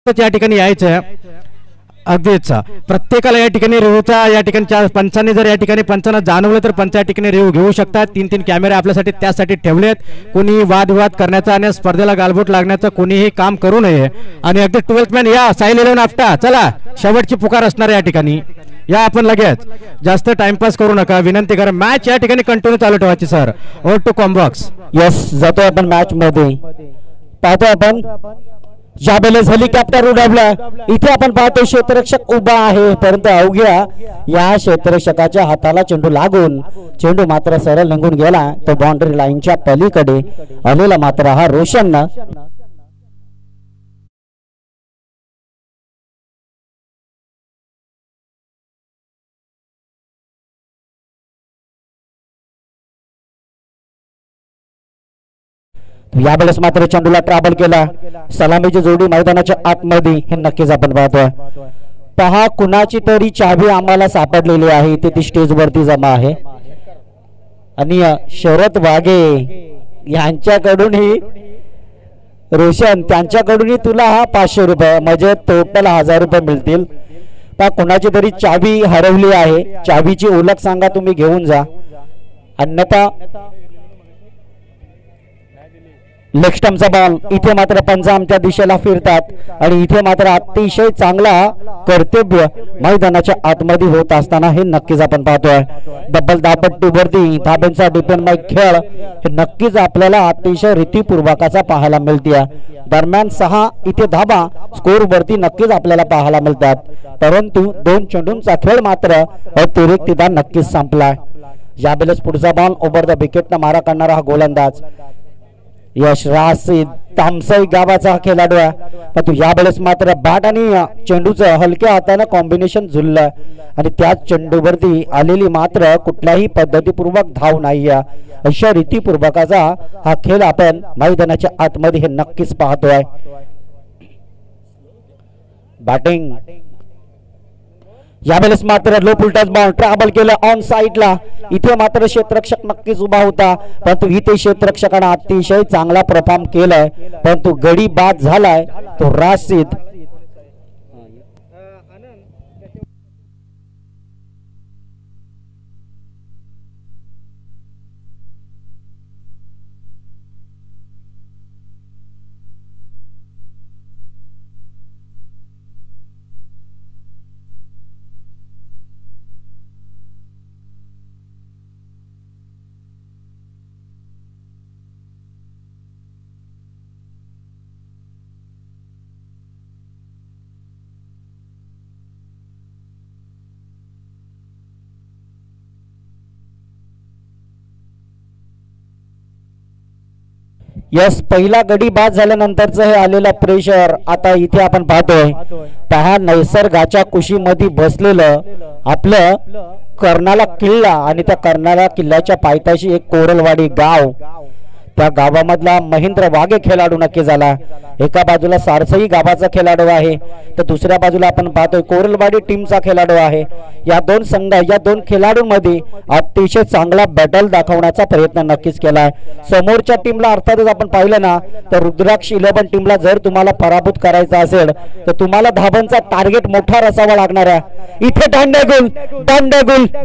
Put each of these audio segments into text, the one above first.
या ठिकाणी यायचं अगदीच प्रत्येकाला या ठिकाणी रिव्ह्यूचा या ठिकाणी पंचांनी जर या ठिकाणी पंचांना जाणवलं तर पंच या ठिकाणी रिव्ह्यू घेऊ शकतात. 3-3 कॅमेरे आपल्यासाठी त्यासाठी ठेवलेत. कोणी वादविवाद करण्याचा आणि स्पर्धेला गालबोट लागण्याचं कोणीही काम करू नये. आणि अगदी 12th मॅन या साईल 11 आपटा चला शेवटची पुकार असणार या ठिकाणी या आपण लगेच जास्त टाइमपास करू नका विनंती करा. मॅच या ठिकाणी कंटिन्यू चालू ठेवायची sir. Over to comm box. Yes जातो आपण मॅच मध्ये पाहतो आपण ज्यावेळेस हेलिकॉप्टर उडवला इथे आपण पाहतो क्षेत्ररक्षक उभा आहे परंतु अवघ्या या क्षेत्ररक्षकाच्या हाताला चेंडू लागून चेंडू मात्र सरळ निघून गेला. तो बाउंड्री लाईनच्या पलीकडे आलेला मात्र हा रोशन यावेळेस मात्र चेंडूला ट्रॅव्हल केला. सलामीची जोडी मैदानाच्या आतमध्ये हे नक्कीच आपण पाहतोय. पहा कुणाची तरी चावी आम्हाला सापडलेली आहे ती स्टेज वरती जमा आहे आणि शरद वाघे यांच्याकडूनही रोशन त्यांच्याकडूनही तुला हा 500 रुपये म्हणजे टोटल 1000 रुपये मिळतील. पहा कुणाची तरी चावी हरवली आहे. चावीची ओळख सांगा तुम्ही घेऊन जा अन्यथा लेक्स्टमचा बॉल इथे मात्र पंच आमच्या दिशेला फिरतात आणि इथे मात्र अतिशय चांगला कर्तव्य मैदानाच्या आतमध्ये होत असताना हे नक्कीच आपण पाहतोय. डबल धापट्टीवरती धाब्यांचा डिपेंडमाई खेळ हे नक्कीच आपल्याला अतिशय रीतीपूर्वकाचा पाहायला मिळते. दरम्यान 6 इथे धाबा स्कोर वरती नक्कीच आपल्याला पाहायला मिळतात परंतु 2 चेंडूंचा खेळ मात्र अतिरिक्त नक्कीच संपलाय. यावेळेस पुढचा बॉल ओव्हर द विकेटनं मारा करणारा हा गोलंदाज यश राशीद तामसई गावाचा खेळाडू आहे परंतु यावेळेस मात्र बॅट आणि चेंडूचं हलक्या हाताने कॉम्बिनेशन झुललं आणि त्याच चेंडूवरती आलेली मात्र कुठल्याही पद्धतीपूर्वक धाव नाही. अशा रीतीपूर्वकाचा हा खेळ आपण मैदानाच्या आतमध्ये हे नक्कीच पाहतोय. बॅटिंग यावेळेस मात्र लो फुलटच बॉल ट्रॅव्हल केलं ऑन साइडला. इथे मात्र क्षेत्ररक्षक नक्कीच उभा होता परंतु इथे क्षेत्ररक्षकाने अतिशय चांगला परफॉर्म केलाय परंतु गडी बाद झालाय तो राशीद. यस पहिला गडी बाद झाल्यानंतरचं हे आलेलं प्रेशर आता इथे आपण पाहतोय. पहा निसर्गाच्या कुशीमध्ये बसलेलं आपलं कर्नाला किल्ला आणि त्या कर्नाला किल्ल्याच्या पायथ्याशी एक कोरलवाडी गाव त्या गावामधला महेंद्र वाघे खेळाडू नक्की झाला. एका बाजूला सारसई गावाचा खेळाडू आहे तर दुसऱ्या बाजूला आपण पाहतोय कोरलवाडी टीमचा खेळाडू आहे. या दोन संघ या दोन खेळाडूंमध्ये अतिशय चांगला बॅटल दाखवण्याचा प्रयत्न नक्कीच केलाय. समोरच्या टीमला अर्थातच आपण पाहिलं ना तर रुद्राक्ष 11 टीमला जर तुम्हाला पराभूत करायचा असेल तर तुम्हाला धाबांचा टार्गेट मोठा रसावा लागणार आहे. इथे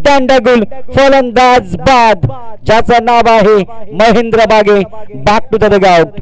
दांडगुल फलंदाज बाद ज्याचं नाव आहे Mahendra Bage. Back to the dugout.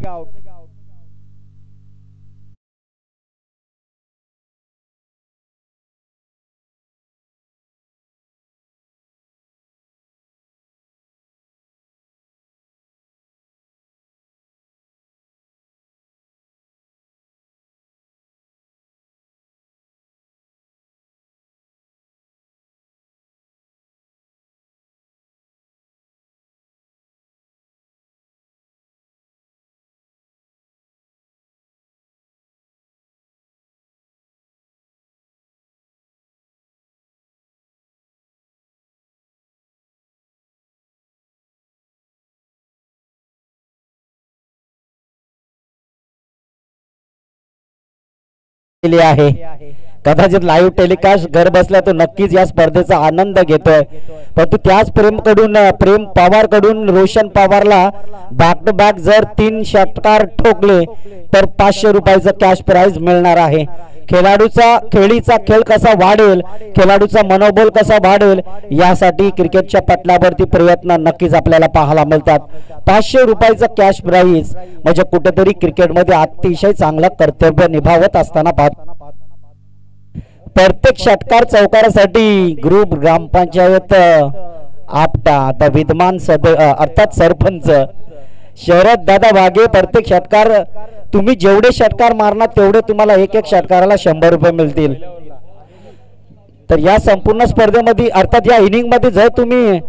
आहे कदाचित लाईव्ह टेलिकास्ट घर बसल्या तो नक्कीच या स्पर्धेचा आनंद घेतोय, परंतु त्याच प्रेम पवार कडून रोशन पवारला बॅक टू बॅक जर 3 षटकार ठोकले तर 500 रुपयाचं कॅश प्राइज मिळणार आहे. खेळीचा खेळ कसा वाढेल, खेळाडूचा मनोबल कसा वाढेल यासाठी क्रिकेटच्या पटलावरती प्रयत्न नक्कीच आपल्याला पाहायला मिळतात. 500 रुपयाचा कॅश प्राइज म्हणजे कुठेतरी क्रिकेटमध्ये अतिशय चांगलं कर्तव्य निभावत असताना पाहतो. प्रत्येक षटकार चौकारासाठी ग्रुप ग्रामपंचायत आपटा आता विद्यमान अर्थात सरपंच शरद दादा वाघे, प्रत्येक षटकार तुम्ही जेवढे षटकार मारणार तेवढे तुम्हाला एक षटकाराला 100 रुपये मिळतील. तर या संपूर्ण स्पर्धेमध्ये अर्थात या इनिंग मध्ये जर तुम्ही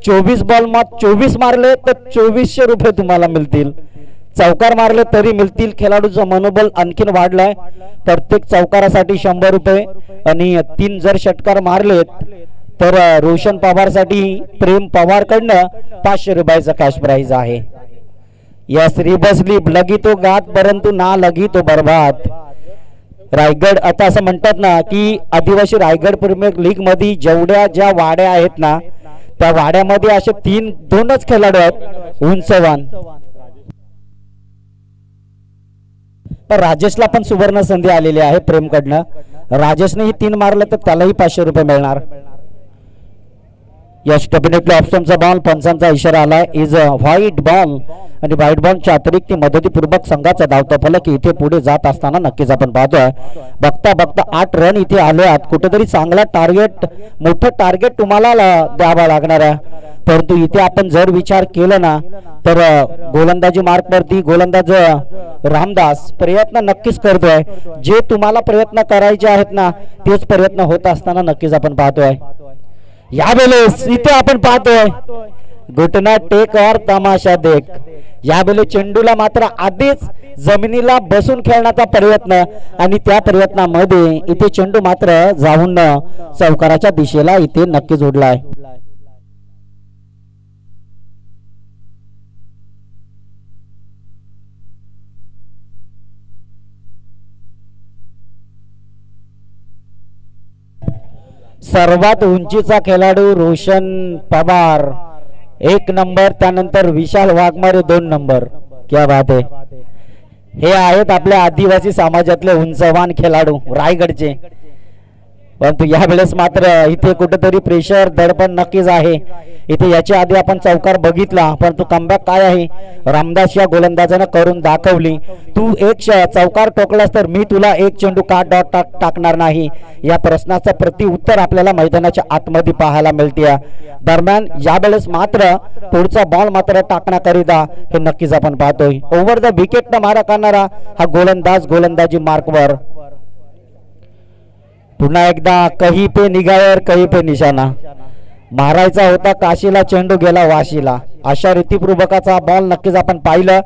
24 बॉल 24 मारले तर 2400 रुपये तुम्हाला मिळतील. चौकार मारले तरी मिळतील. खेळाडूचं मनोबल आणखीन वाढलाय. प्रत्येक चौकारासाठी 100 रुपये आणि 3 जर षटकार मारलेत तर रोशन पवारसाठी प्रेम पवार कडनं 500 रुपयाचा कॅश प्राइज आहे. यस रिबसलीप लगी तो गात परंतु ना लगी तो बर्बाद. रायगड आता असं म्हणतात ना की आदिवासी रायगड प्रीमियर लीग मध्ये ज्या वाड्या आहेत ना त्या वाड्यामध्ये असे 2च खेळाडू आहेत उंचवान. पण राजेशला पण सुवर्ण संधी आलेली आहे प्रेमकडनं. राजेशने ही 3 मारले तर त्यालाही 500 रुपये मिळणार. यस डेफिनेटली ऑप्शनचा बॉल पंचांचा इशारा आलाय इज अ व्हाईट बॉल आणि व्हाईट बॉलच्या अतिरिक्त मदतीपूर्वक संघाचा धावता फलक इथे पुढे जात असताना नक्कीच आपण पाहतोय. बघता बघता 8 रन इथे आले आहेत. कुठेतरी चांगला टार्गेट मोठं टार्गेट तुम्हाला द्यावा लागणार आहे. परंतु इथे आपण जर विचार केला ना तर गोलंदाजी मार्कवरती गोलंदाज रामदास प्रयत्न नक्कीच करतोय. जे तुम्हाला प्रयत्न करायचे आहेत ना तेच प्रयत्न होत असताना नक्कीच आपण पाहतोय. यावेळेस इथे आपण पाहतोय घुटना टेक और तमाशा देख. यावेळेस चेंडूला मात्र आधीच जमिनीला बसून खेळण्याचा प्रयत्न आणि त्या प्रयत्नामध्ये इथे चेंडू मात्र जाऊन चौकाराच्या दिशेला इथे नक्कीच उडलाय. सर्वात उंचीचा खेळाडू रोशन पवार 1 नंबर, त्यानंतर विशाल वाघमारे 2 नंबर. क्या बात आहे. हे आहेत आपल्या आदिवासी समाजातले उंचवान खेळाडू रायगडचे. परंतु यावेळेस मात्र इथे कुठेतरी प्रेशर दडपण नक्कीच आहे. इथे याच्या आधी आपण चौकार बघितला परंतु कमबॅक काय आहे रामदास या गोलंदाजाने करून दाखवली. तू एक चौकार टोकलास तर मी तुला 1 चेंडू का डॉट टाकणार नाही या प्रश्नाचं प्रत्युत्तर आपल्याला मैदानाच्या आतमध्ये पाहायला मिळते. दरम्यान यावेळेस मात्र पुढचा बॉल मात्र टाकण्याकरिता हे नक्कीच आपण पाहतोय. ओव्हर द विकेट न मारा करणारा हा गोलंदाज गोलंदाजी मार्कवर. पुन्हा एकदा कही पे निगावर कही पे निशाणा. मारायचा होता काशीला चेंडू गेला वाशीला. अशा रीतीपूर्वकाचा बॉल नक्कीच आपण पाहिलं.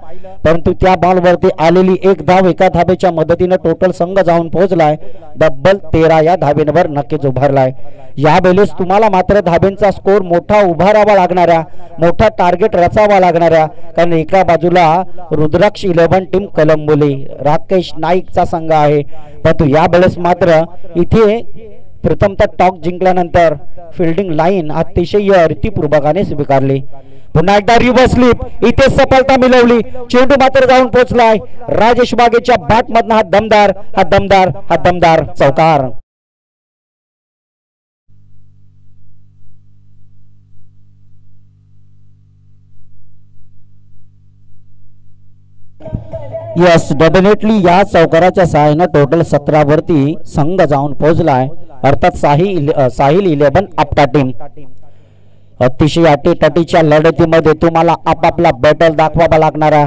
परंतु त्या बॉलवरती आलेली 1 धाव एका धावेच्या मदतीने टोटल संघ जाऊन पोहोचलाय. डब्बल 13 या धावेंवर नक्कीच उभारलाय. यावेळेस तुम्हाला मात्र धावेंचा स्कोर मोठा उभारावा लागणाऱ्या मोठा टार्गेट रचावा लागणाऱ्या कारण एका बाजूला रुद्राक्ष 11 टीम कलंबोली राकेश नाईकचा संघ आहे. परंतु यावेळेस मात्र इथे प्रथमतः टॉस जिंकल्यानंतर फिल्डिंग लाईन अतिशय रीतीपूर्वकाने स्वीकारली. पुन्हा एकदा रिव्हर्स स्लिप इथे सफलता मिळवली. चेंडू मात्र जाऊन पोहोचलाय राजेश बागेच्या बॅट मधनं हा दमदार चौकार. यस डेफिनेटली या चौकाराच्या सहाय्याने टोटल 17 वरती संघ जाऊन पोहोचलाय. अर्थात साहिल 11 आपटा टीम. अतिशय अटीतटीच्या लढतीमध्ये तुम्हाला आपापला बॅटल दाखवावा लागणारा.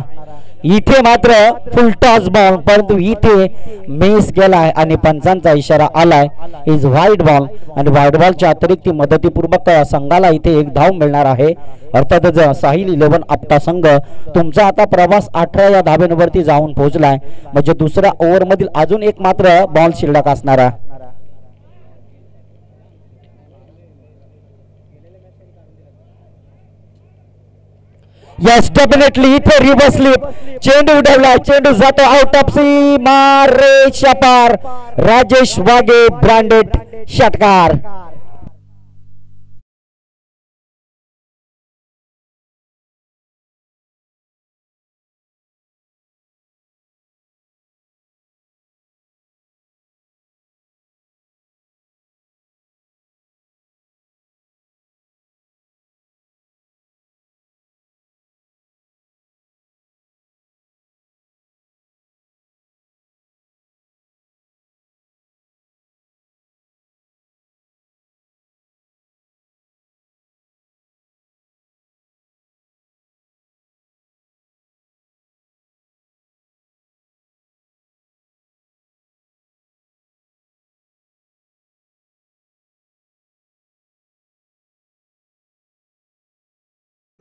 इथे मात्र फुल टॉस बॉल परंतु इथे मिस गेलाय आणि पंचांचा इशारा आलाय इज व्हाईट बॉल आणि व्हाईट बॉलच्या अतिरिक्त मदतीपूर्वक संघाला इथे 1 धाव मिळणार आहे. अर्थातच साहिल 11 आपटा संघ तुमचा आता प्रवास 18 या धावेवरती जाऊन पोहोचलाय. म्हणजे दुसऱ्या ओव्हर मधील अजून 1 मात्र बॉल शिल्लक असणारा. यस डेफिनेटली इथे रिव्हर्स स्लिप चेंडू उडवला चेंडू जातो आउट ऑफ सीमा रेषा पार राजेश वागे ब्रँडेड षटकार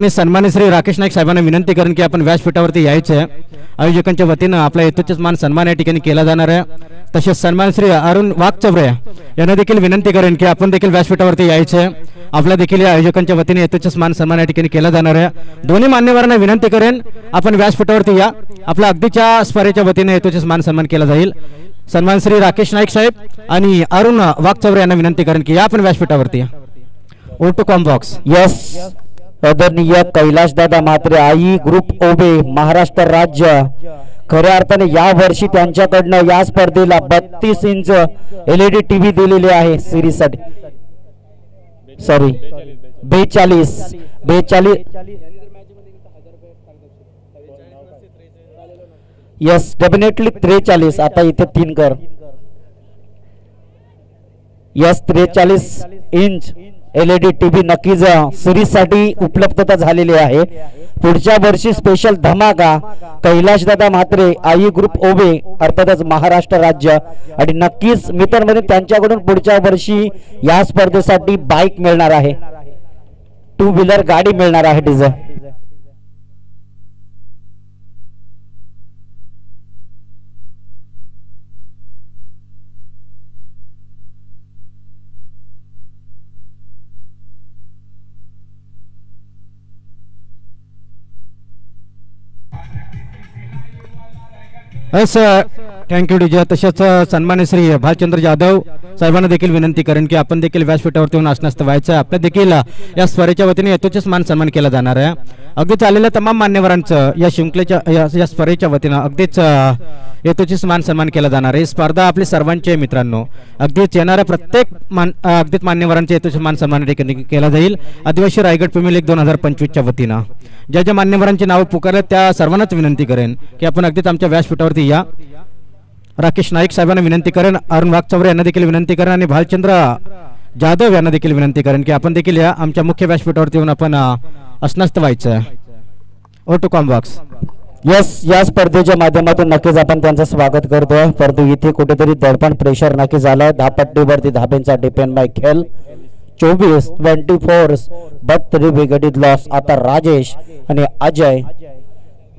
मी सन्मान्य श्री राकेश नाईक साहेबांना विनंती करेन की आपण व्यासपीठावरती यायचं आहे. आयोजकांच्या वतीनं आपला यथोचित मान सन्मान या ठिकाणी केला जाणार आहे. तसेच सन्मान श्री अरुण वाघचौरे यांना देखील विनंती करेन की आपण देखील व्यासपीठावरती यायचं आहे. आपला देखील या आयोजकांच्या वतीने यथोचित मान सन्मान या ठिकाणी केला जाणार आहे. दोन्ही मान्यवरांना विनंती करेन आपण व्यासपीठावरती या. आपला अगदीच्या स्पर्धेच्या वतीने यथोचित मान सन्मान केला जाईल. सन्मान श्री राकेश नाईक साहेब आणि अरुण वाघचौरे यांना विनंती करेन की या आपण व्यासपीठावरती या. ओटो कॉम्बॉक्स यस आदरणीय कैलाशदादा म्हात्रे आई ग्रुप ओबे महाराष्ट्र राज्य खऱ्या अर्थाने या वर्षी त्यांच्याकडनं या स्पर्धेला 32 इंच LED TV दिलेली आहे सिरीज साठी. सॉरी 42 यस डेफिनेटली 43 आता इथे 3 कर यस 43 इंच LED TV नक्कीच सिरीज साठी उपलब्धता झालेली आहे. पुढच्या वर्षी स्पेशल धमाका कैलाशदादा म्हात्रे आई ग्रुप ओबे अर्थातच महाराष्ट्र राज्य आणि नक्कीच मी तर म्हणेन त्यांच्याकडून पुढच्या वर्षी या स्पर्धेसाठी बाईक मिळणार आहे. 2 व्हीलर गाडी मिळणार आहे डीजे. Thank you DJ. तसेच सन्मान्य श्री भालचंद्र जाधव साहेबांना देखील विनंती करेन की आपण देखील व्यासपीठावरती येऊन असण्यास व्हायचं. आपल्या देखील या स्पर्धेच्या वतीने यथोचित मान सन्मान केला जाणार आहे. अगदीच आलेल्या तमाम मान्यवरांचं या शृंखलेच्या या स्पर्धेच्या वतीनं अगदीच यथोचित मान सन्मान केला जाणार आहे. स्पर्धा आपली सर्वांची आहे मित्रांनो. अगदीच येणाऱ्या प्रत्येक अगदीच मान्यवरांचे यथोचित मान सन्मान केला जाईल. आदिवासी रायगड प्रीमियर लीग 2025च्या वतीनं ज्या ज्या मान्यवरांची नावं पुकारल्यात त्या सर्वांनाच विनंती करेन की आपण अगदीच आमच्या व्यासपीठावरती या. राकेश नाईक साहेबांना विनंती करेन, अरुण वाघचौरे यांना देखील विनंती करेन आणि भालचंद्र जाधव यांना देखील विनंती करेन की आपण देखील या आमच्या मुख्य व्यासपीठावरती येऊन आपण अस्वस्थ व्हायचं. ओटो कॉम्बॉक्स यस या स्पर्धेच्या माध्यमातून नक्कीच आपण त्यांचं स्वागत करतोय. परंतु इथे कुठेतरी दडपण प्रेशर नक्की झालं. धापट्टीवरती धाब्यांचा डिपेंड बाय खेळ 24 बट 3 विकेट लॉस. आता राजेश आणि अजय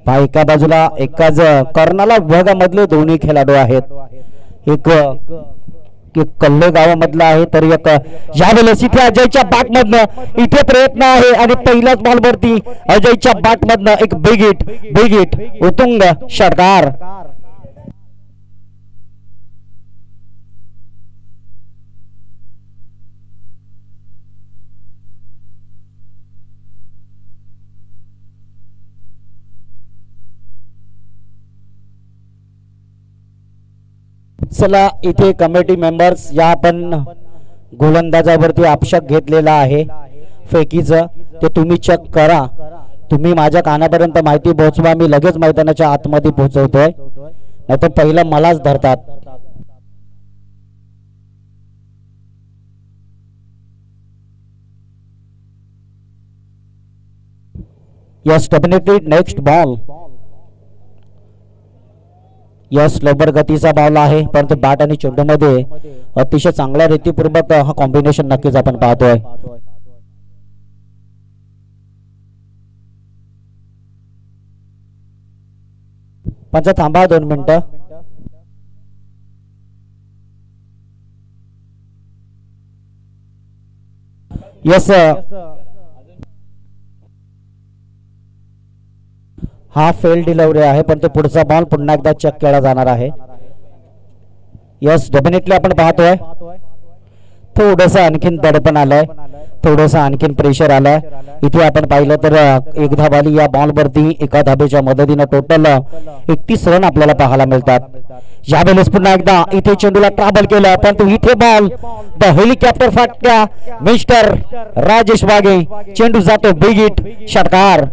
एका बाजूला एकाच कर्नाला विभागामधले दोन्ही खेळाडू आहेत. एक कल्ले गावामधला आहे तर एक यावेळेस इथे अजयच्या बॅट मधनं इथे प्रयत्न आहे आणि पहिल्याच बॉलवरती अजयच्या बॅट मधनं एक बिग हिट उत्तुंग षटकार. चला इथे कमिटी मेंबर्स या आपण गोलंदाजावरती आक्षेप घेतलेला आहे फेकीचं ते तुम्ही चेक करा. तुम्ही माझ्या कानापर्यंत माहिती पोहोचवा. मी लगेच मैदानाच्या आतमध्ये पोहोचवतोय नाहीतर पहिलं मलाच धरतात. Yes definitely next ball. Yes लवकर गतीचा बॉल आहे परंतु बॅट आणि चेंडूमध्ये अतिशय चांगल्या रीतीपूर्वक हा कॉम्बिनेशन नक्कीच आपण पाहतोय. पंच थांबा 2 मिनिटं. यस हा फेल डिलिव्हरी आहे, पण तो पुढचा बॉल पुन्हा एकदा चेक केला जाणार आहे. यस, डेफिनेटली आपण पाहतोय थोडंसं आणखीन दडपण आलंय, थोडंसं आणखीन प्रेशर आलंय. इथे आपण पाहिलं तर एक धाबाली या बॉलवरती एका धाबेच्या मदतीनं टोटल 31 रन आपल्याला पाहायला मिळतात. यावेळेस पुन्हा एकदा इथे चेंडूला ट्रॅव्हल केलं, परंतु इथे बॉल द हेलिकॉप्टर फाटक्या मिस्टर राजेश वाघे, चेंडू जातो बिग हिट, षटकार.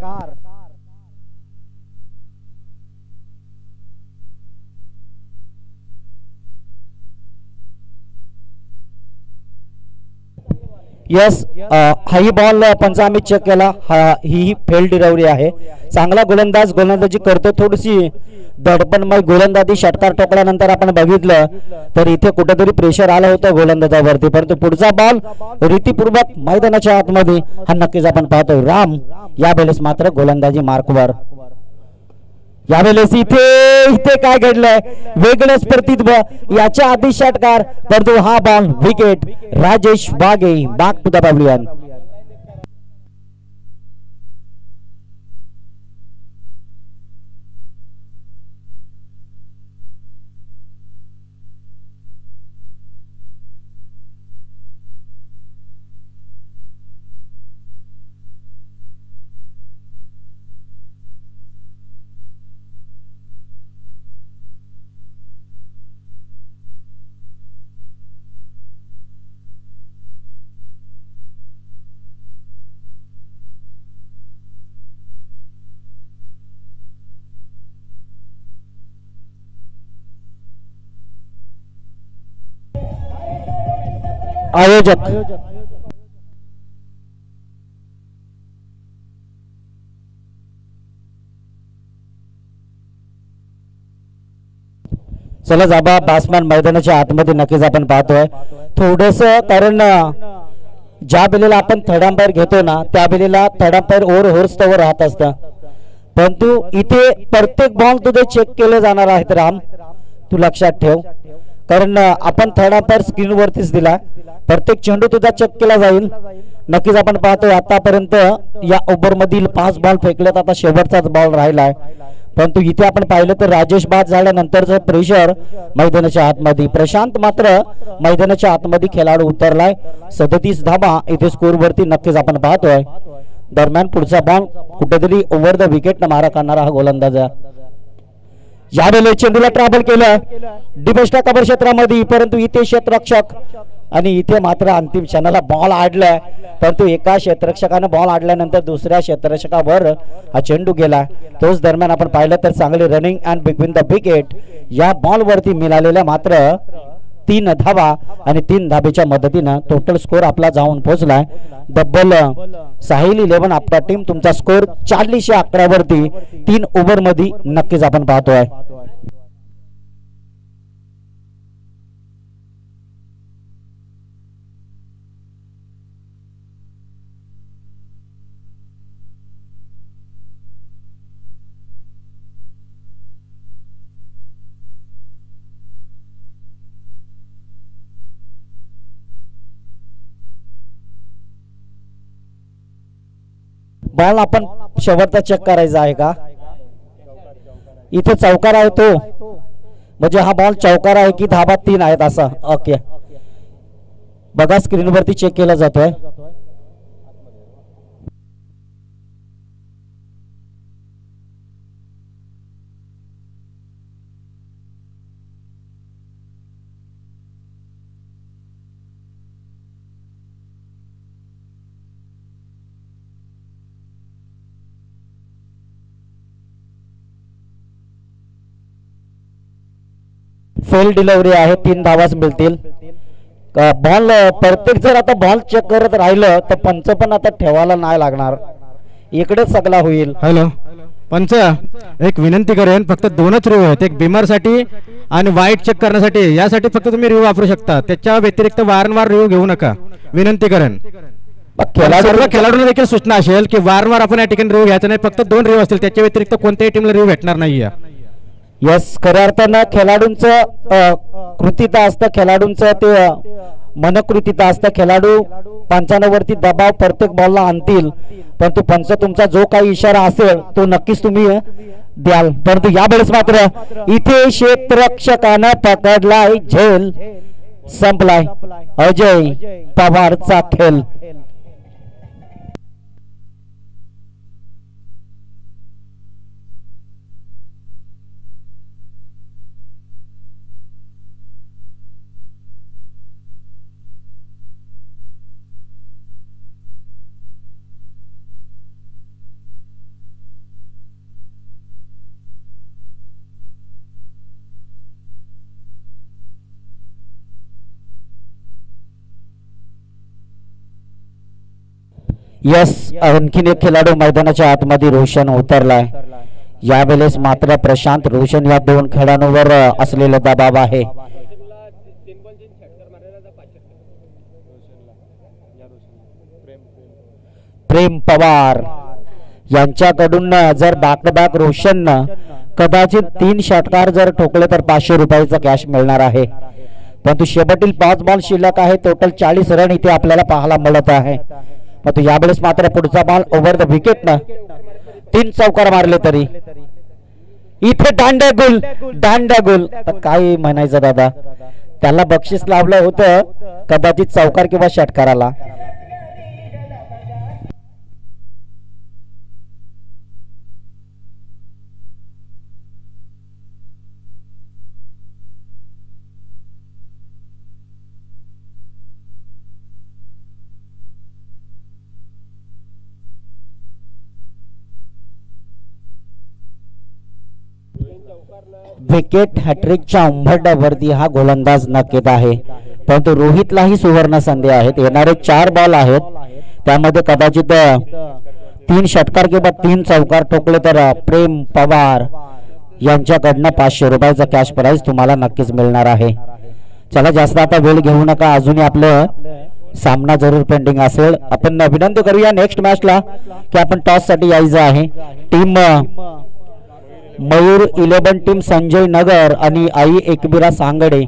यस, हाही बॉल पंचांनी चेक केला. ही फेल डिलिव्हरी आहे. चांगला गोलंदाजी करतो, थोडीशी दडपणमय गोलंदाजी. षटकार टोकल्यानंतर आपण बघितलं तर इथे कुठेतरी प्रेशर आलं होतं गोलंदाजावरती, परंतु पुढचा बॉल रीतीपूर्वक मैदानाच्या आतमध्ये हा नक्कीच आपण पाहतोय. राम यावेळेस मात्र गोलंदाजी मार्कवर. यावेळेस इथे काय घडलंय, वेगळंच प्रतित्व. याच्या आधी षटकार, परंतु हा ball wicket. Rajesh Waghe back to the pavilion. आयोजक चला जाबा बॅट्समॅन मैदानाच्या आतमध्ये नक्कीच आपण पाहतोय थोडस, कारण ज्या वेळेला आपण थर्ड अंपायर घेतो ना त्या वेळेला थर्ड अंपायर ओव्हर होर्सवर राहत असतं, परंतु इथे प्रत्येक बॉल तुझे चेक केले जाणार आहेत. राम तू लक्षात ठेव, कारण आपण थर्ड अंपायर स्क्रीनवरतीच दिला, प्रत्येक चेंडू तुझा चेक केला जाईल. नक्कीच आपण पाहतोय आतापर्यंत या ओव्हर मधील 5 बॉल फेकलेत, आता शेवटचाच बॉल राहिलाय. परंतु इथे आपण पाहिलं तर राजेश बाद झाल्यानंतरचं प्रेशर मैदानाच्या आतमध्ये. प्रशांत मात्र मैदानाच्या आतमध्ये खेळाडू उतरलाय. 37 धाबा इथे स्कोर वरती नक्कीच आपण पाहतोय. दरम्यान पुढचा बॉल कुठेतरी ओव्हर द विकेट मारा करणारा हा गोलंदाज. यावेळेला चेंडूला ट्रॅव्हल केलं डिफेन्सच्या कव्हर क्षेत्रामध्ये, परंतु इथे क्षेत्ररक्षक आणि इथे मात्र अंतिम क्षणाला बॉल आडलाय, परंतु एका क्षेत्ररक्षकाने बॉल आडल्यानंतर दुसऱ्या क्षेत्ररक्षकावर हा चेंडू गेला. तोच दरम्यान आपण पाहिलं तर चांगली running and between the wicket या बॉल वरती मिळालेल्या मात्र 3 धावा आणि 3 धाबेच्या मदतीनं टोटल स्कोर आपला जाऊन पोहोचलाय. डबल साहिल 11 आपला टीम तुमचा स्कोर 40-11 वरती 3 ओव्हर मध्ये नक्कीच आपण पाहतोय. बॉल आपण शेवटचा चेक करायचा आहे का, इथे चौकार आहे तो, म्हणजे हा बॉल चौकार आहे की धाबा 3 आहेत असा. ओके बघा स्क्रीनवरती चेक केला जातोय. फेल डिलिव्हरी आहे, 3 धावाच मिळतील. बॉल प्रत्येक जर आता बॉल चेक करत राहिलं तर पंच पण आता ठेवायला नाही लागणार, इकडेच सगळा होईल. हॅलो पंच, एक विनंती करेन, फक्त 2च रिव्ह्यू आहेत, एक बिमर साठी आणि वाईट चेक करण्यासाठी. यासाठी फक्त तुम्ही रिव्ह्यू वापरू शकता, त्याच्या व्यतिरिक्त वारंवार रिव्ह्यू घेऊ नका, विनंती करेन. सर्व खेळाडूंना देखील सूचना असेल की वारंवार आपण या ठिकाणी रिव्ह्यू घ्यायचा नाही, फक्त 2 रिव्ह्यू असतील, त्याच्या व्यतिरिक्त कोणत्याही टीमला रिव्ह्यू भेटणार नाहीये. यस, खऱ्या अर्थानं खेळाडूंचं कृतीता असतं, खेळाडूंचं ते मनकृतीता असतं. खेळाडू पंचांवरती दबाव प्रत्येक बॉलला आणतील परंतु पंच तुमचा जो काही इशारा असेल तो नक्कीच तुम्ही द्याल. परंतु यावेळेस मात्र इथे क्षेत्ररक्षकानं पकडलाय झेल, संपलाय अजय पवारचा खेळ. यस, आणखीन एक खेळाडू मैदानाच्या आतमध्ये रोशन उतरलाय. यावेळेस मात्र प्रशांत, रोशन या दोन खेळाडूंवर असलेला दबाव आहे. प्रेम पवार यांच्याकडून जर बॅक टू बॅक रोशन कदाचित 3 षटकार जर ठोकले तर 500 रुपयाचं कॅश मिळणार आहे. परंतु शेवटील 5 बॉल शिल्लक आहे. टोटल 40 रन इथे आपल्याला पाहायला मिळत आहे. परंतु यावेळेस मात्र पुढचा बॉल ओव्हर द विकेट न 3 चौकार मारले तरी इथे दांडा गुल काय म्हणायचं दादा, त्याला बक्षीस लावलं होतं कदाचित चौकार किंवा षटकाराला. विकेट हॅट्रिकच्या उंबरठ्यावरती हा गोलंदाज नक्कीच आहे. परंतु रोहितलाही सुवर्ण संधी आहेत. येणारे 4 बॉल आहेत, त्यामध्ये कदाचित 3 षटकार किंवा 3 चौकार ठोकले तर प्रेम पवार यांच्याकडनं 500 रुपयाचा कॅश प्राइज तुम्हाला नक्कीच मिळणार आहे. चला, जास्त आता वेळ घेऊ नका, अजूनही आपलं सामना जरूर पेंडिंग असेल. आपण विनंती करूया नेक्स्ट मॅचला की आपण टॉस साठी यायचं आहे. टीम मयूर 11 टीम संजय नगर आणि आई एकबिरा सांगडे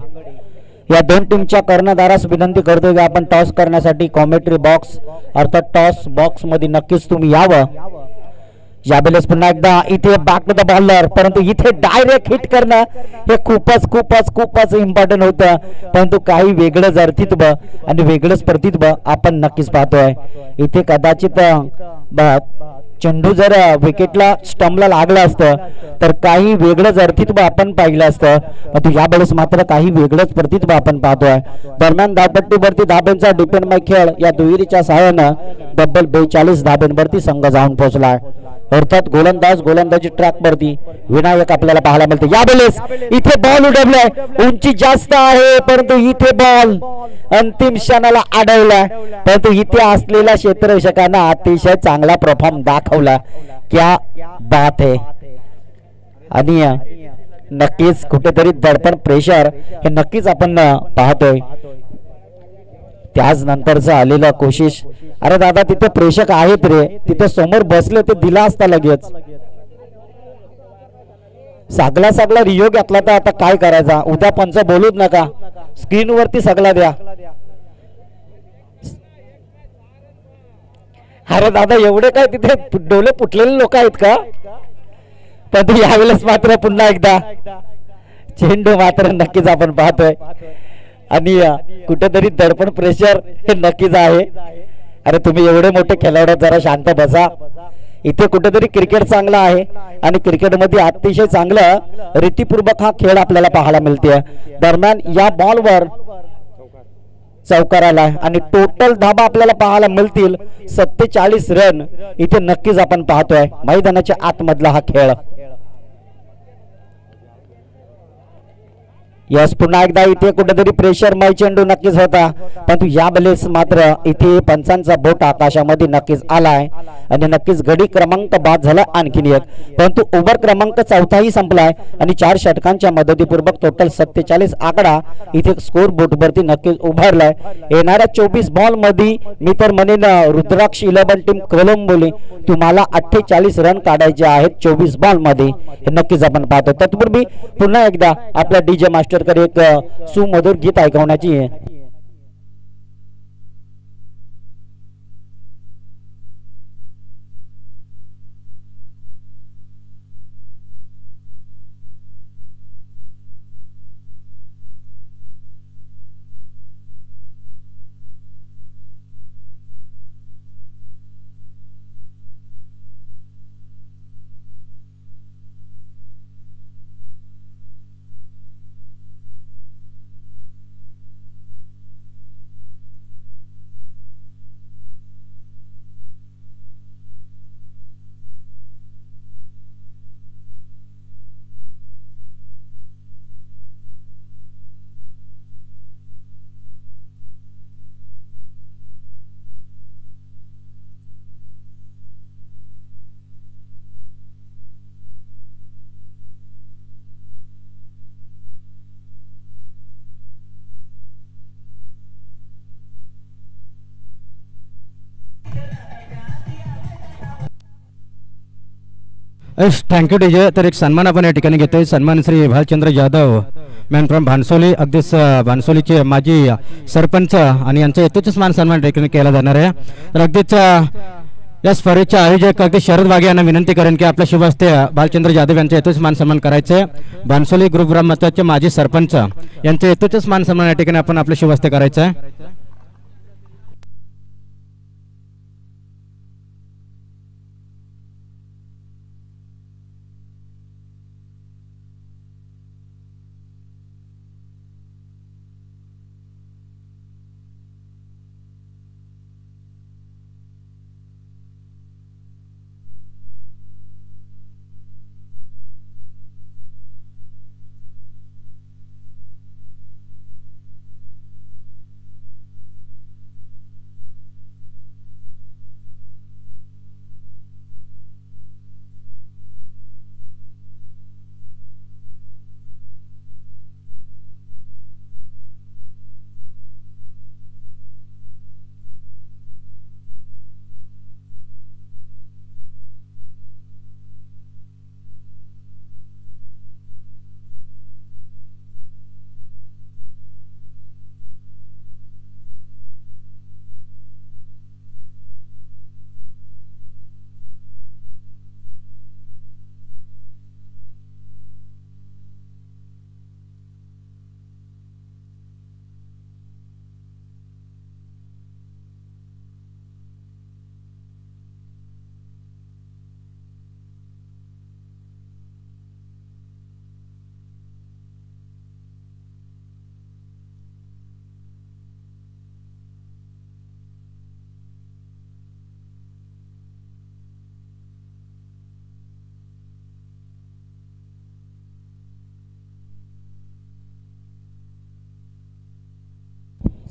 या 2 टीमच्या कर्णधारास विनंती करतो की आपण टॉस करण्यासाठी कॉमेंट्री बॉक्स अर्थात टॉस बॉक्स मध्ये नक्कीच तुम्ही यावं. यावेळेस पुन्हा एकदा इथे बॅक टू द बॉलर, परंतु इथे डायरेक्ट हिट करणं हे खूपच इम्पॉर्टंट होतं. परंतु काही वेगळंच अर्थित्व आणि वेगळंच प्रतित्व आपण नक्कीच पाहतोय. इथे कदाचित चेंडू जर विकेटला स्टंपला लागला असतं तर काही वेगळंच अर्थित्व आपण पाहिलं असतं. परंतु यावेळेस मात्र काही वेगळंच प्रतित्व आपण पाहतोय. दरम्यान धावपट्टीवरती धाब्यांचा डिपेंड माय खेळ या दुहेरीच्या सहाय्यानं डबल 42 धाब्यांवरती संघ जाऊन पोहोचलाय. अर्थात गोलंदाजी ट्रॅक वरती विनायक आपल्याला पाहायला मिळते. यावेळेस इथे बॉल उडवलाय, उंची जास्त आहे परंतु इथे बॉल अंतिम क्षणाला अडवलाय. परंतु इथे असलेल्या क्षेत्ररक्षकांना अतिशय चांगला परफॉर्म दाखवला. क्या बात है. आणि नक्कीच कुठेतरी दडपण प्रेशर हे नक्कीच आपण पाहतोय. त्याच नंतरचं आलेलं कोशिश, अरे दादा तिथे प्रेक्षक आहेत रे, तिथे समोर बसले ते दिला असता लगेच. सगळा रियो घेतला तर आता काय करायचा. उद्या पंच बोलूच नका, स्क्रीन वरती सगळा द्या. अरे दादा एवढे काय तिथे डोले फुटलेले लोक आहेत का. पण यावेळेस मात्र पुन्हा एकदा चेंडू मात्र नक्कीच आपण पाहतोय आणि कुठेतरी दडपण प्रेशर हे नक्कीच आहे. अरे तुम्ही एवढे मोठे खेळाडू, जरा शांत बसा. इथे कुठेतरी क्रिकेट चांगला आहे आणि क्रिकेटमध्ये अतिशय चांगलं रीतीपूर्वक हा खेळ आपल्याला पाहायला मिळते. दरम्यान या बॉलवर चौकार आला आणि टोटल धाबा आपल्याला पाहायला मिळतील 47 रन इथे नक्कीच आपण पाहतोय. मैदानाच्या आतमधला हा खेळ. यस, पुन्हा एकदा इथे कुठेतरी प्रेशरमय चेंडू नक्कीच होता. परंतु यावेळेस मात्र इथे पंचांचा बोट आकाशामध्ये नक्कीच आलाय आणि नक्कीच गडी क्रमांक बाद झाला आणखीन एक. परंतु ओव्हर क्रमांक 4थाही संपलाय आणि 4 षटकांच्या मदतीपूर्वक टोटल 47 आकडा इथे स्कोर बोर्डवरती नक्कीच उभारलाय. येणाऱ्या 24 बॉल मध्ये मी तर म्हणेन रुद्राक्ष 11 टीम कोलंबोली तुम्हाला 48 रन काढायचे आहेत 24 बॉल मध्ये, हे नक्कीच आपण पाहतो. तत्पूर्वी पुन्हा एकदा आपल्या डीजे मास्टर कडे एक सुमधुर गीत ऐकवण्याची आहे. Thank you DJ. तर एक सन्मान आपण या ठिकाणी घेतोय. सन्मान श्री भालचंद्र जाधव मॅन फ्रॉम भानसोली, अगदीच भानसोलीचे माजी सरपंच आणि यांचा येतोच मान सन्मान ठिकाणी केला जाणार आहे. तर अगदीच या स्पर्धेच्या आयोजक अगदी शरद वाघे यांना विनंती करेन की आपल्या शुभ हस्ते भालचंद्र जाधव यांचा येतोच मान सन्मान करायचे. भानसोली ग्रुप ग्रामपंचायतचे माजी सरपंच यांचा येतोच मान सन्मान या ठिकाणी आपण आपल्या शुभ हस्ते करायचा आहे.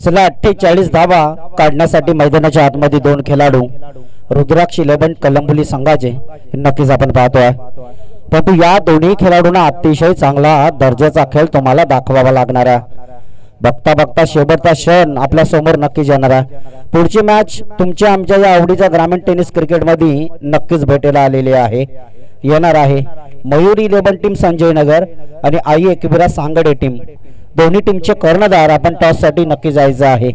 चला 48 धावा काढण्यासाठी मैदानाच्या आतमध्ये 2 खेळाडू रुद्राक्ष 11 कलंबुली संघाचे नक्कीच आपण पाहतोय. परंतु या दोन्ही खेळाडूंना अतिशय चांगला दर्जाचा खेळ तुम्हाला दाखवावा लागणार आहे. बघता बघता शेवटचा क्षण आपल्या समोर नक्कीच येणार आहे. पुढची मॅच तुमच्या आमच्या या आवडीच्या ग्रामीण टेनिस क्रिकेटमध्ये नक्कीच भेटायला आलेली आहे. येणार आहे मयूर 11 टीम संजय नगर आणि आई एकविरा सांगडे टीम. दोन्ही टीमचे कर्णधार आपण टॉस साठी नक्की जायचं आहे.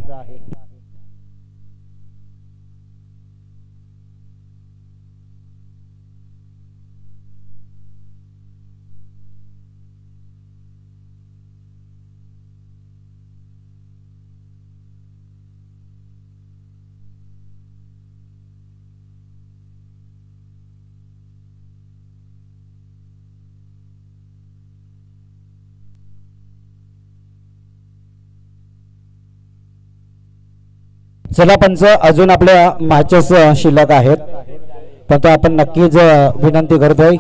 चला पंच, अजून आपल्या मॅचेस शिल्लक आहेत, परंतु आपण नक्कीच विनंती करतोय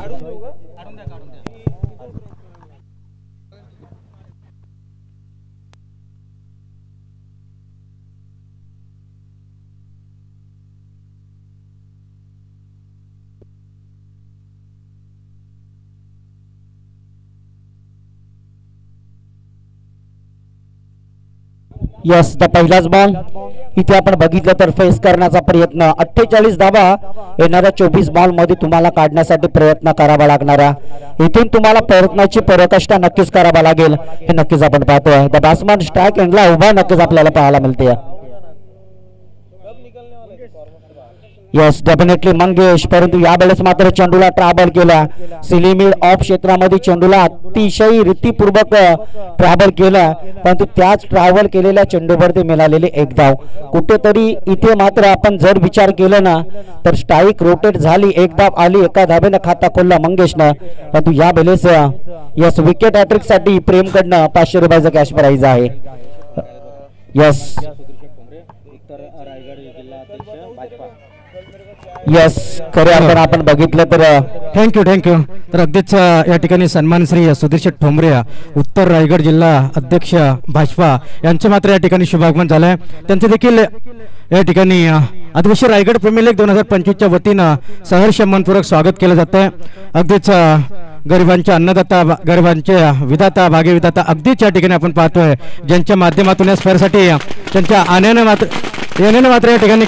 यस. तर पहिलाच बॉल इथे आपण बघितलं तर फेस करण्याचा प्रयत्न. 48 धावा येणाऱ्या 24 बॉल मध्ये तुम्हाला काढण्यासाठी प्रयत्न करावा लागणार आहे. इथून तुम्हाला प्रयत्नाची पराकाष्ठा नक्कीच करावा लागेल, हे नक्कीच आपण पाहतोय. द बॅट्समन स्ट्राइक एंडला उभा नक्कीच आपल्याला पाहायला मिळते. यस, डेफिनेटली मंगेश, परंतु यावेळेस मात्र चेंडूला ट्रॅव्हल केला. सिलिमिड ऑफ क्षेत्रामध्ये चेंडूला अतिशय रीतीपूर्वक ट्रॅव्हल केला, परंतु त्याच ट्रॅव्हल केलेल्या चेंडूवरती मिळालेले 1 धाव. कुठेतरी इथे मात्र आपण जर विचार केला ना तर स्ट्राईक रोटेट झाली, 1 धाव आली, 1 धावेनं खाता खोलला मंगेशनं. परंतु यावेळेस यस विकेट हॅट्रिक साठी प्रेमकडनं 500 रुपयाचं कॅश प्राइज आहे. यस यस, खरे आपण बघितलं तर थँक्यू. तर अगदीच या ठिकाणी सन्मान श्री सुधीर शेठ ठोंबरे उत्तर रायगड जिल्हा अध्यक्ष भाजपा यांचं मात्र या ठिकाणी शुभागमन झालंय. त्यांचं देखील या ठिकाणी आदिवासी रायगड प्रीमियर लीग 2025च्या वतीनं सहर्ष मनपूर्वक स्वागत केलं जात आहे. अगदीच गरिबांचे अन्नदाता, गरिबांचे विधाता, भाग्य विधाता अगदीच या ठिकाणी आपण पाहतोय, ज्यांच्या माध्यमातून या स्पर्धेसाठी त्यांच्या येण्याने मात्र या ठिकाणी.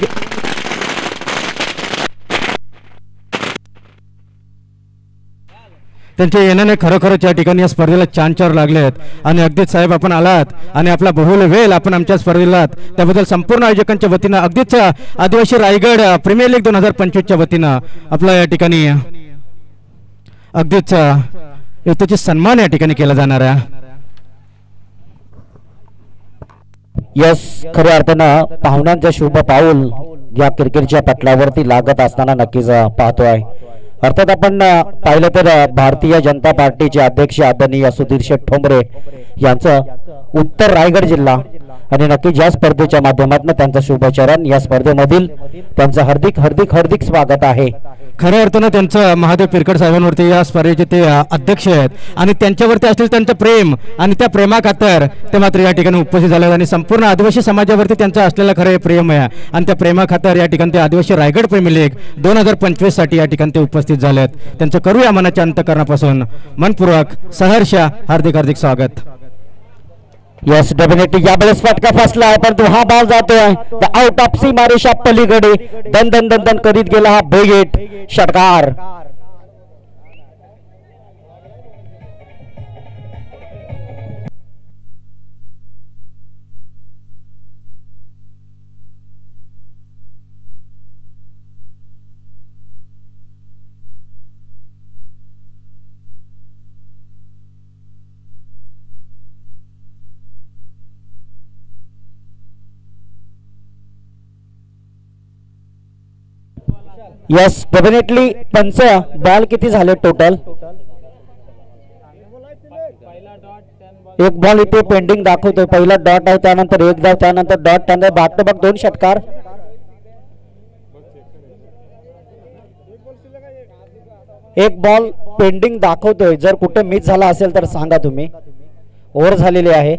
त्यांच्या येण्याने खरोखरच या ठिकाणी या स्पर्धेला चार चार लागले आहेत आणि अगदीच साहेब आपण आलात आणि आपला बहुल वेळ आपण आमच्या स्पर्धेला आलात त्याबद्दल संपूर्ण आयोजकांच्या वतीनं अगदीच आदिवासी रायगड प्रीमियर लीग 2025च्या वतीनं आपला या ठिकाणी अगदीच युवतीचा सन्मान या ठिकाणी केला जाणार आहे. यस, खऱ्या अर्थानं पाहुण्यांचं शुभ पाऊल या क्रिकेटच्या पटलावरती लागत असताना नक्कीच पाहतोय. अर्थात आपण पाहिलं तर भारतीय जनता पार्टीचे अध्यक्ष आदरणीय सुधीर शेठ ठोंबरे यांचं उत्तर रायगड जिल्हा आणि नक्कीच या स्पर्धेच्या माध्यमातून त्यांचं शुभचरण या स्पर्धेमधील त्यांचं हार्दिक हार्दिक हार्दिक स्वागत आहे. खऱ्या अर्थानं त्यांचं महादेव पिरकर साहेबांवरती या स्पर्धेचे ते अध्यक्ष आहेत आणि त्यांच्यावरती असलेलं त्यांचं प्रेम आणि त्या प्रेमाखातर ते मात्र या ठिकाणी उपस्थित झाले आणि संपूर्ण आदिवासी समाजावरती त्यांचं असलेलं खरं प्रेम आहे आणि त्या प्रेमाखातर या ठिकाणी ते आदिवासी रायगड प्रीमियर लीग 2025 साठी या ठिकाणी ते उपस्थित झाले आहेत. त्यांचं करूया मनाच्या अंतःकरणापासून मनपूर्वक सहर्ष हार्दिक हार्दिक स्वागत. यस, डेफिनेटली यावेळेस फटका फसला आहे परंतु हा बॉल जातोय आउट ऑफ सीमारेषा पलीकडे दन दन दन दन करीत गेला हा बेगेट षटकार. यस, डेफिनेटली पंच बॉल किती झाले टोटल? एक बॉल इथे पेंडिंग दाखवतोय. पहिला डॉट आहे त्यानंतर एक धाव त्यानंतर डॉट त्यानंतर बॅक टू बॅक 2 षटकार. एक बॉल पेंडिंग दाखवतोय. जर कुठे मिस झाला असेल तर सांगा तुम्ही. ओव्हर झालेली आहे.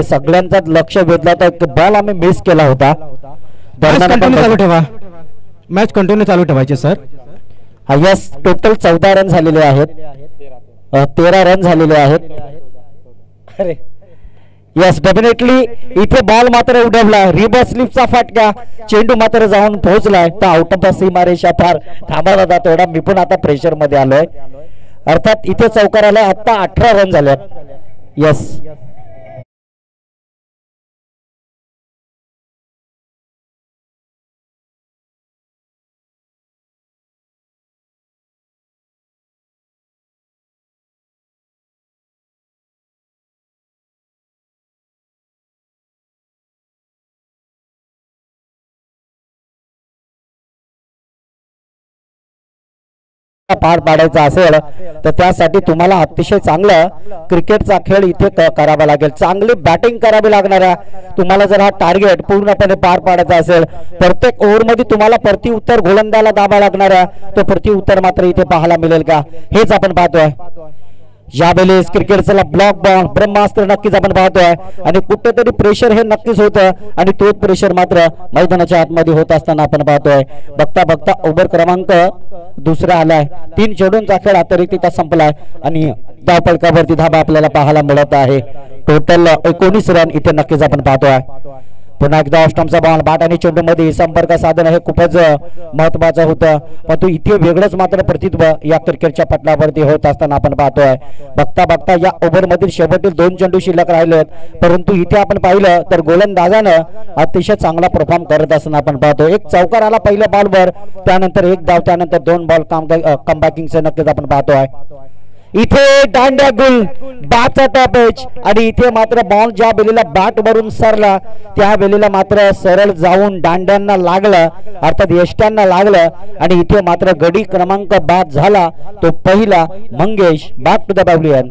सगळ्यांचा लक्ष वेधला तर बॉल आम्ही मिस केला होता. चालू ठेवा, मॅच कंटिन्यू चालू ठेवायचे सर. यस, टोटल 14 रन झालेले आहेत. 13 रन झालेले आहेत. अरे यस, डेफिनेटली इथे बॉल मात्र उडवला. रिव्हर्स स्लिपचा फटका, चेंडू मात्र जाऊन पोहोचलाय तर आउट ऑफ सीमारेषा फार थांबवला जातो. एवढा मी पण आता प्रेशर मध्ये आलोय. अर्थात इथे चौकार आलाय. आता 18 रन झाल्यात. यस, पार पाडायचा असेल तर त्यासाठी तुम्हाला अतिशय चांगलं क्रिकेटचा खेळ इथे करावा लागेल. चांगली बॅटिंग करावी लागणार आहे तुम्हाला. जर हा टार्गेट पूर्णपणे पार पाडायचा असेल प्रत्येक ओव्हर मध्ये तुम्हाला प्रति उत्तर गोलंदाला दाबा लागणार आहे. तो प्रति उत्तर मात्र इथे पाहायला मिळेल का हेच आपण पाहतोय. यावेळेस क्रिकेटचा ब्लॉक बॉल ब्रह्मास्त्र नक्कीच आपण पाहतोय आणि कुठेतरी प्रेशर हे नक्कीच होतं आणि तोच प्रेशर मात्र मैदानाच्या आतमध्ये होत असताना आपण पाहतोय. बघता बघता ओव्हर क्रमांक दुसरा आलाय. 3 चेंडूंचा खेळ अतिरिक्त संपलाय आणि धावफलकावरती धाबा आपल्याला पाहायला मिळत आहे. टोटल 19 रन इथे नक्कीच आपण पाहतोय. पुन्हा एकदा ऑस्टमचा बॉल बॅट आणि चेंडू मध्ये संपर्क साधणं हे खूपच महत्वाचं होतं, परंतु इथे वेगळंच मात्र प्रतित्व या क्रिकेटच्या पटलावरती होत असताना आपण पाहतोय. बघता बघता या ओव्हरमधील शेवटतील 2 चेंडू शिल्लक राहिलेत, परंतु इथे आपण पाहिलं तर गोलंदाजानं अतिशय चांगला परफॉर्म करत असताना आपण पाहतो. एक चौकार आला पहिल्या बॉलवर, त्यानंतर 1 धाव, त्यानंतर 2 बॉल कमबॅकिंगचं नक्कीच आपण पाहतोय. इथे दांड्या गुल बॅटचा टॉपेज आणि इथे मात्र बॉल ज्या वेळेला बॅट वरून सरला त्या वेळेला मात्र सरळ जाऊन दांड्यांना लागलं, अर्थात यष्ट्यांना लागलं आणि इथे मात्र गडी क्रमांक बाद झाला तो पहिला Mangesh. Back to the pavilion.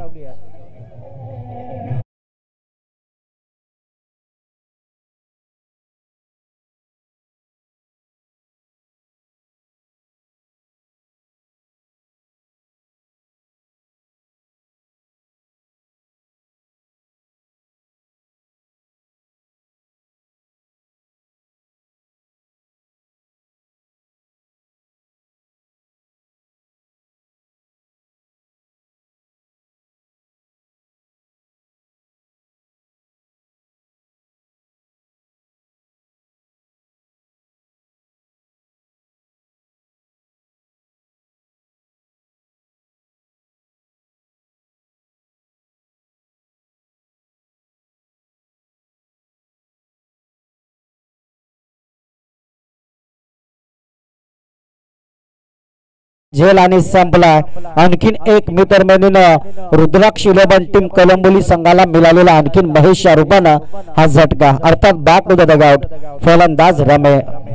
झेल आणि संपला. आणखीन एक मित्रमैत्रीनं रुद्राक्ष 11 टीम कलंबोली संघाला मिळालेला आणखीन महेश या रूपानं हा झटका, अर्थात बॅक टू द डगआउट. फलंदाज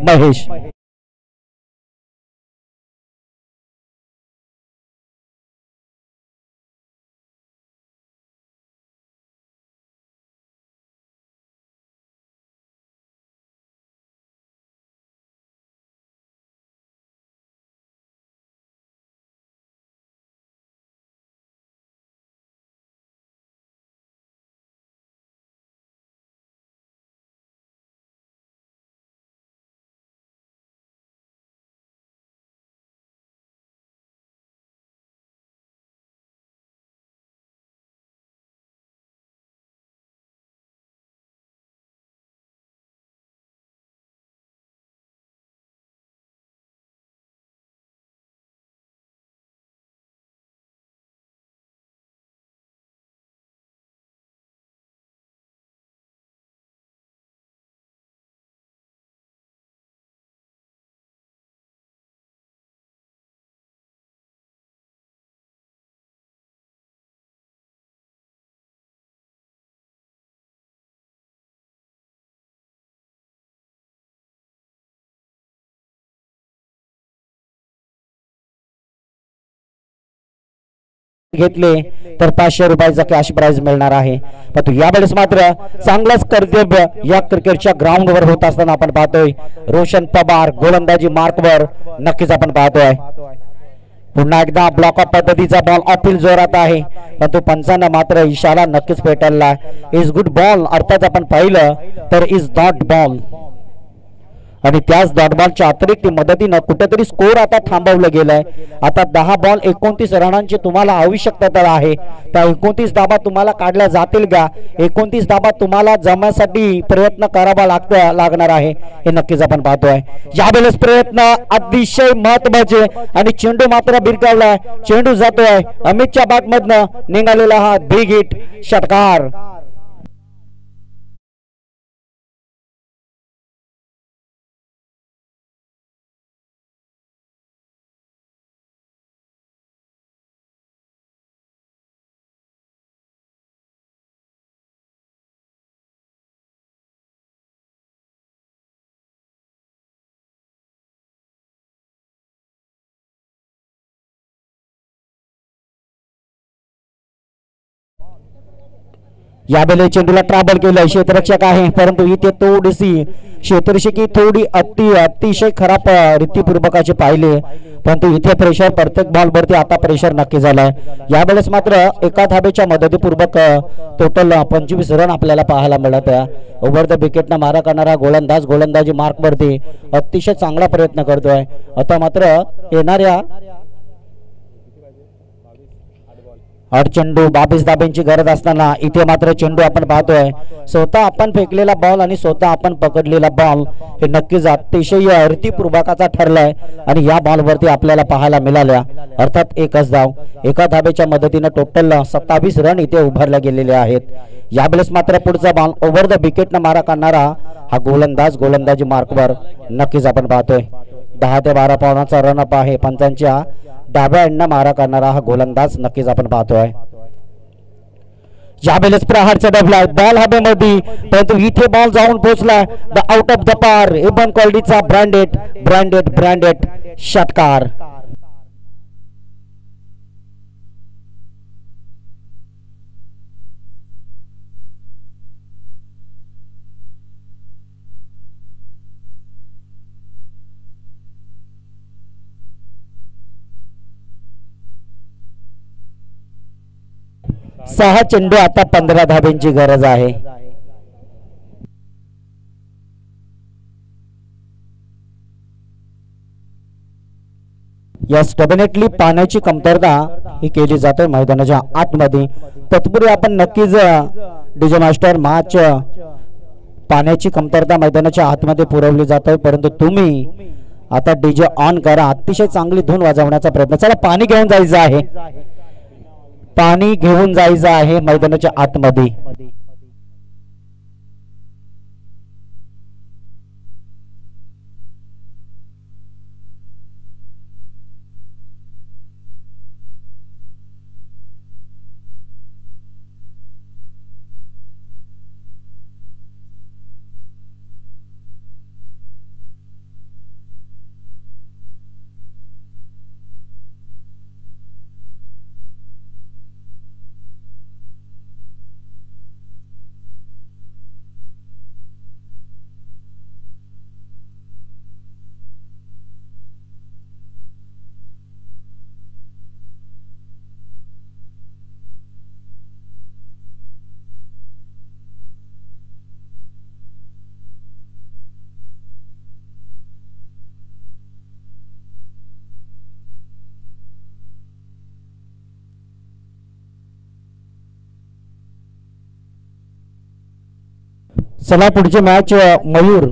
महेश. घेतले तर 500 रुपयाचा कॅश प्राइज मिळणार आहे. परंतु यावेळेस मात्र चांगलंच कर्तव्य या क्रिकेटच्या ग्राउंडवर होत असताना आपण पाहतोय. रोशन पवार गोलंदाजी मार्कवर नक्कीच आपण पाहतोय. पुन्हा एकदा ब्लॉक ऑफ पद्धतीचा बॉल अपील जोरात आहे, परंतु पंचांना मात्र इशारा नक्कीच पेटलला. इज गुड बॉल, अर्थात आपण पाहिलं तर इज डॉट बॉल आणि त्याच डॉट बॉलच्या अतिरिक्त मदतीनं कुठेतरी स्कोर आता थांबवलं गेलंय. आता 10 बॉल 29 रनांची तुम्हाला आवश्यकता आहे. त्या 29 धाबा तुम्हाला काढल्या जातील का? 29 धाबा तुम्हाला जमण्यासाठी प्रयत्न करावा लागणार आहे, हे नक्कीच आपण पाहतोय. यावेळेस प्रयत्न अतिशय महत्वाचे आणि चेंडू मात्र बिरकावलाय. चेंडू जातोय अमितच्या बॅटमधनं निघालेला हा बिग हिट षटकार. यावेळी चेंडूला ट्रॅबल केलं क्षेत्ररक्षक आहे, परंतु इथे थोडीशी क्षेत्ररक्षकी थोडी अतिशय खराब रीतीपूर्वकाचे पाहिले, परंतु इथे प्रेशर प्रत्येक बॉलवरती आता प्रेशर नक्की झालाय. यावेळेस मात्र एका धाबेच्या मदतीपूर्वक टोटल 25 रन आपल्याला पाहायला मिळत आहे. ओव्हर द विकेटनं मारा करणारा गोलंदाज गोलंदाजी मार्कवरती अतिशय चांगला प्रयत्न करतोय. आता मात्र येणाऱ्या आठ चेंडू 22 धाब्यांची गरज असताना इथे मात्र चेंडू आपण पाहतोय स्वतः आपण फेकलेला बॉल आणि स्वतः आपण पकडलेला बॉल हे नक्कीच अतिशय अर्थपूर्वकाचा ठरलाय आणि या बॉलवरती आपल्याला पाहायला मिळाल्या अर्थात एकच धाव एका धाब्याच्या मदतीने टोटल 27 रन इथे उभारले गेलेले आहेत. यावेळेस मात्र पुढचा बॉल ओव्हर द विकेटने मारा करणारा हा गोलंदाजी मार्कवर नक्कीच आपण पाहतोय. 10 ते 12 पॉईंटचा रन अप आहे. पंचांच्या डाव्या एंडना मारा करणारा हा गोलंदाज नक्कीच आपण पाहतोय. यावेळेस प्रहारचा डबला बॉल हवेमध्ये परंतु इथे बॉल जाऊन पोहोचला द आउट ऑफ द पार एबन क्वालिटीचा ब्रँडेड षटकार. सहा चेंडू आता 15 धाब्यांची गरज आहे. यस डेफिनेटली पाण्याची कमतरता ही केली जाते मैदानाच्या आतमध्ये. तत्पूर्वी आपण नक्कीच डीजे मास्टर मॅच पाण्याची कमतरता मैदानाच्या आतमध्ये पुरवली जाते परंतु तुम्ही आता डीजे ऑन करा. अतिशय चांगली धून वाजवण्याचा प्रयत्न. चला पाणी घेऊन जायचं आहे. पाणी घेऊन जायचं आहे मैदानाच्या आतमध्ये. चला पुढची मॅच मयूर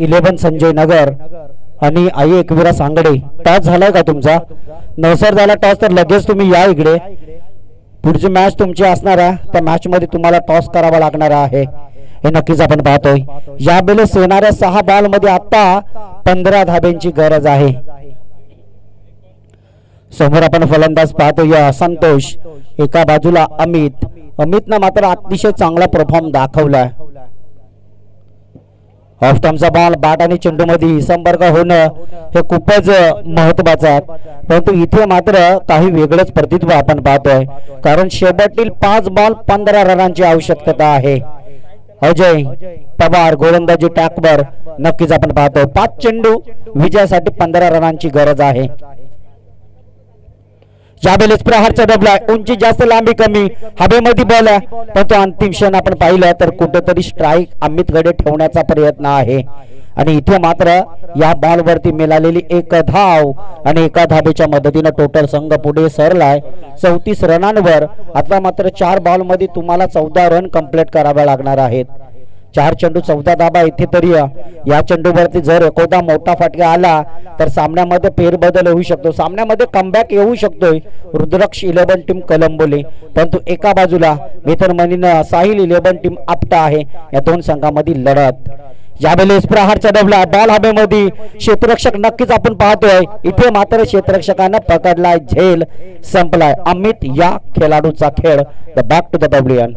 11 संजय नगर आणि आई एकविरा सांगडे. टॉस झालाय का तुमचा? नवसर झाला टॉस तर लगेच तुम्ही या इकडे. पुढची मॅच तुमची असणार आहे त्या मॅच मध्ये तुम्हाला टॉस करावा लागणार आहे हे नक्कीच आपण पाहतोय. यावेळेस येणाऱ्या 6 बॉल मध्ये आता 15 धाब्यांची गरज आहे. समोर आपण फलंदाज पाहतोय संतोष. एका बाजूला अमितनं मात्र अतिशय चांगला परफॉर्म दाखवलाय. ऑफ टर्मचा बॉल बॅट आणि चेंडू मध्ये संपर्क होणं हे खूपच महत्वाचं आहे परंतु इथे मात्र काही वेगळंच प्रतित्व आपण पाहतोय कारण शेवटतील 5 बॉल 15 रनांची आवश्यकता आहे. अजय पवार गोलंदाजी टॅकवर नक्कीच आपण पाहतोय. 5 चेंडू विजयासाठी 15 रनांची गरज आहे. यावेळेस प्रहारचा डबला उंची जास्त लांबी कमी हवेमध्ये बॉल आहे परंतु अंतिम क्षण आपण पाहिलं तर कुठेतरी स्ट्राईक अमितकडे ठेवण्याचा प्रयत्न आहे आणि इथे मात्र या बॉल वरती मिळालेली 1 धाव आणि एका धाबेच्या मदतीने टोटल संघ पुढे सरलाय 34 रनांवर. आता मात्र 4 बॉल मध्ये तुम्हाला 14 रन कंप्लीट करावे लागणार आहेत. 4 चेंडू 14 धाबा. इथे तरी या चेंडूवरती जर एखादा मोठा फटका आला तर सामन्यामध्ये फेरबदल होऊ शकतो. सामन्यामध्ये कमबॅक येऊ शकतोय रुद्राक्ष 11 टीम कलंबोली परंतु एका बाजूला वेतनमणीनं साहिल 11 टीम आपटा आहे. या 2 संघांमध्ये लढत. यावेळेस प्रहारचा डबला बॉल हवेमध्ये क्षेत्ररक्षक नक्कीच आपण पाहतोय. इथे मात्र क्षेत्ररक्षकानं पकडलाय झेल संपलाय. अमित या खेळाडूचा खेळ. The back to the pavilion.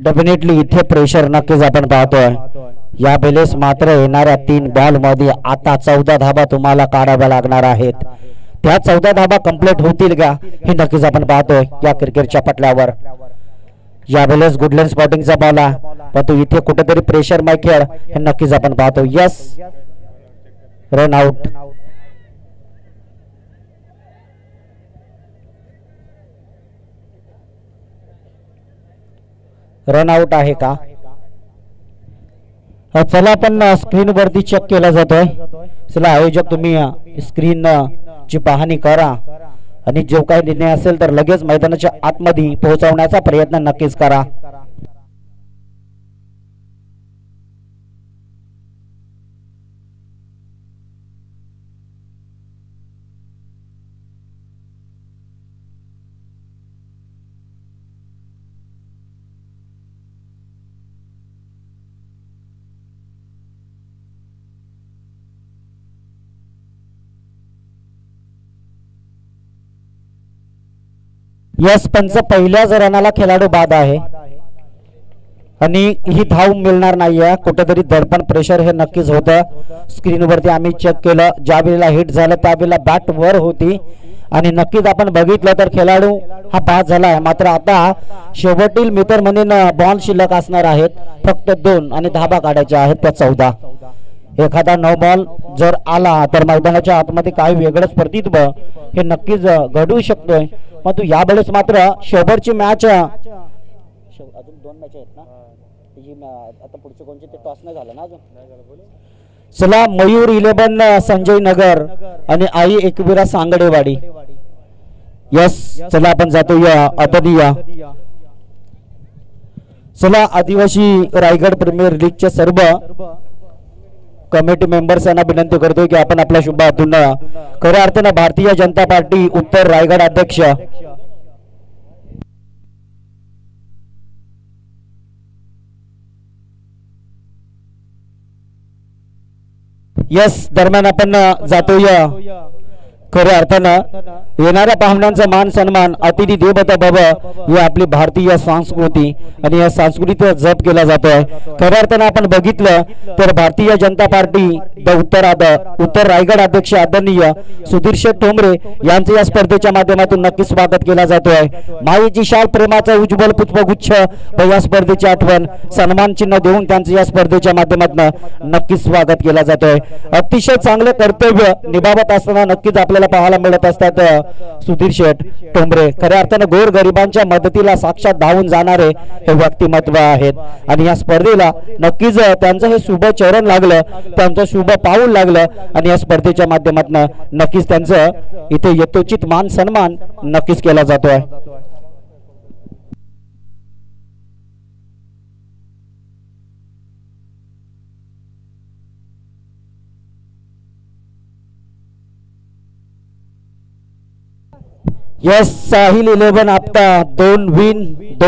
Definitely इथे प्रेशर नक्कीच आपण पाहतोय. या बेलेस मात्र येणाऱ्या 3 बॉल मध्ये आता 14 धाबा तुम्हाला काढाव्या लागणार आहेत. त्या 14 धाबा कंप्लीट होतील का हे नक्कीच आपण पाहतोय या क्रिकेटच्या पटल्यावर. या बेलेस गुडलँड स्पॉटिंगचा बॉल आहे, परंतु इथे कुठेतरी प्रेशरमय खेळ हे नक्कीच आपण पाहतो. Yes, run out. Run out आहे का? चला आपण स्क्रीन वरती चेक केला जातोय. चला आयोजक तुम्ही स्क्रीन ची पाहणी करा आणि जो काही निर्णय असेल तर लगेच मैदानाच्या आतमध्ये पोहोचवण्याचा प्रयत्न नक्कीच करा. यस, पंच पहिल्याच रनाला खेळाडू बाद आहे आणि ही धाव मिळणार नाहीये. कुठेतरी दडपण प्रेशर हे नक्कीच होतं. स्क्रीनवरती आम्ही चेक केलं, ज्या वेळेला हिट झालं त्यावेळेला बॅट वर होती आणि नक्कीच आपण बघितलं तर खेळाडू हा बाद झाला आहे. मात्र आता शेवटील मित्र म्हणून बॉल शिल्लक असणार आहेत, फक्त 2 आणि धाबा काढायचे आहेत त्या 14. एखादा 9 बॉल जर आला तर मैदानाच्या आतमध्ये काही वेगळंच प्रतित्व हे नक्कीच घडू शकतोय. परंतु या वेळेस मात्र शेवटची मॅच, अजून 2 मॅच आहेत ना, आता पुढचे कोणते ते टॉस नाही झालं ना अजून. चला, मयूर 11 संजय नगर आणि आई एकविरा सांगडेवाडी. यस, चला आपण जातो या आदरणीय. चला, आदिवासी रायगड प्रीमियर लीगचे सर्व कमिटी मेंबर्स यांना विनंती करतो की आपण आपल्या शुभ हातून खऱ्या अर्थानं भारतीय जनता पार्टी उत्तर रायगड अध्यक्ष यस दरम्यान आपण जातोय. खऱ्या अर्थानं येणाऱ्या पाहुण्यांचा मान सन्मान, अतिथी देवता भव ही आपली भारतीय संस्कृती आणि या संस्कृतीचा जप केला जातोय. खऱ्या अर्थानं आपण बघितलं तर भारतीय जनता पार्टी उत्तर रायगड अध्यक्ष आदरणीय सुधीर ठोंबरे यांचे या स्पर्धेच्या माध्यमातून नक्की स्वागत केला जातोय. मायेची शाल, प्रेमाचा उज्ज्वल पुष्पगुच्छ व या स्पर्धेची आठवण, सन्मान चिन्ह देऊन त्यांचे या स्पर्धेच्या माध्यमातून नक्की स्वागत केला जातोय. अतिशय चांगले कर्तव्य निभावत असताना नक्कीच आपल्याला पाहायला मिळत असतात सुधीर शेठ ठोंबरे. खऱ्या अर्थानं गोर गरिबांच्या मदतीला साक्षात धावून जाणारे हे व्यक्तिमत्व आहेत आणि या स्पर्धेला नक्कीच त्यांचं हे शुभ चरण लागलं, त्यांचं शुभ पाऊल लागलं आणि या स्पर्धेच्या माध्यमातून नक्कीच त्यांचं इथे यथोचित मान सन्मान नक्कीच केला जातोय. Yes, Sahil 11 Apta 2 win 2